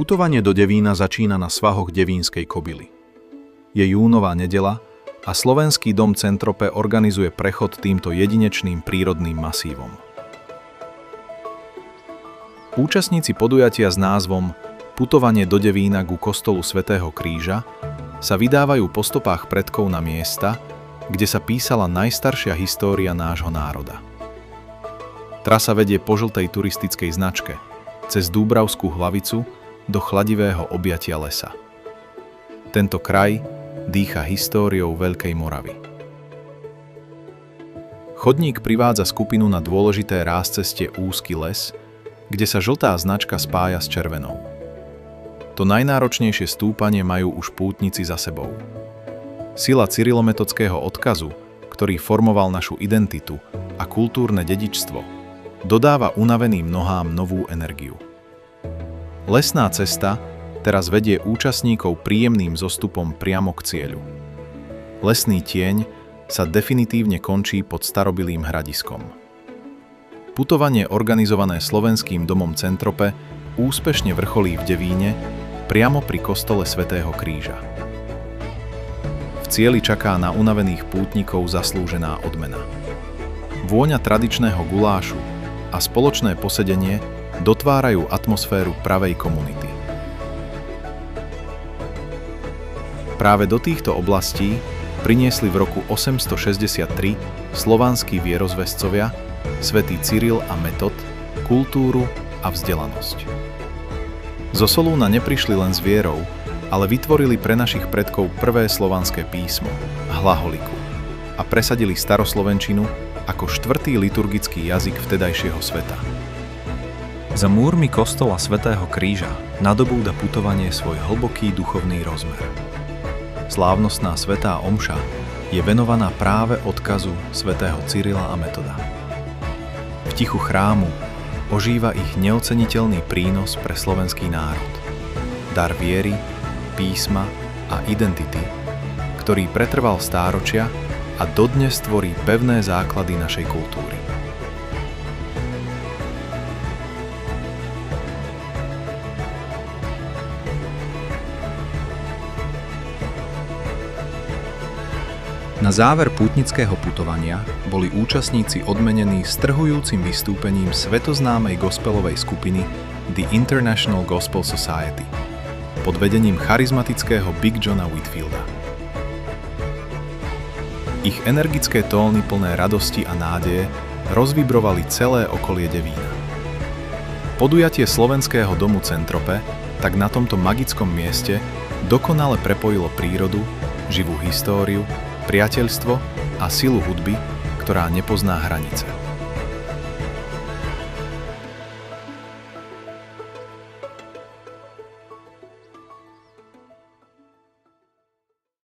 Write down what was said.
Putovanie do Devína začína na svahoch Devínskej Kobily. Je júnová nedeľa a Slovenský dom Centrope organizuje prechod týmto jedinečným prírodným masívom. Účastníci podujatia s názvom Putovanie do Devína ku kostolu Svätého Kríža sa vydávajú po stopách predkov na miesta, kde sa písala najstaršia história nášho národa. Trasa vedie po žltej turistickej značke, cez Dúbravskú hlavicu do chladivého objatia lesa. Tento kraj dýcha históriou Veľkej Moravy. Chodník privádza skupinu na dôležité rázcestie Úzky les, kde sa žltá značka spája s červenou. To najnáročnejšie stúpanie majú už pútnici za sebou. Sila cyrilometodského odkazu, ktorý formoval našu identitu a kultúrne dedičstvo, dodáva unaveným nohám novú energiu. Lesná cesta teraz vedie účastníkov príjemným zostupom priamo k cieľu. Lesný tieň sa definitívne končí pod starobilým hradiskom. Putovanie organizované Slovenským domom Centrope úspešne vrcholí v Devíne priamo pri kostole Svätého Kríža. V cieli čaká na unavených pútnikov zaslúžená odmena. Vôňa tradičného gulášu a spoločné posedenie dotvárajú atmosféru pravej komunity. Práve do týchto oblastí priniesli v roku 863 slovanskí vierozvescovia, svätý Cyril a Metod, kultúru a vzdelanosť. Zo Solúna neprišli len s vierou, ale vytvorili pre našich predkov prvé slovanské písmo, hlaholiku, a presadili staroslovenčinu ako štvrtý liturgický jazyk vtedajšieho sveta. Za múrmi kostola Svätého Kríža nadobúda putovanie svoj hlboký duchovný rozmer. Slávnostná svätá omša je venovaná práve odkazu svätého Cyrila a Metoda. V tichu chrámu ožíva ich neoceniteľný prínos pre slovenský národ. Dar viery, písma a identity, ktorý pretrval stáročia a dodnes tvorí pevné základy našej kultúry. Na záver pútnického putovania boli účastníci odmenení strhujúcim vystúpením svetoznámej gospelovej skupiny The International Gospel Society pod vedením charizmatického Big Johna Whitfielda. Ich energické tóny plné radosti a nádeje rozvibrovali celé okolie Devína. Podujatie Slovenského domu Centrope tak na tomto magickom mieste dokonale prepojilo prírodu, živú históriu, priateľstvo a silu hudby, ktorá nepozná hranice.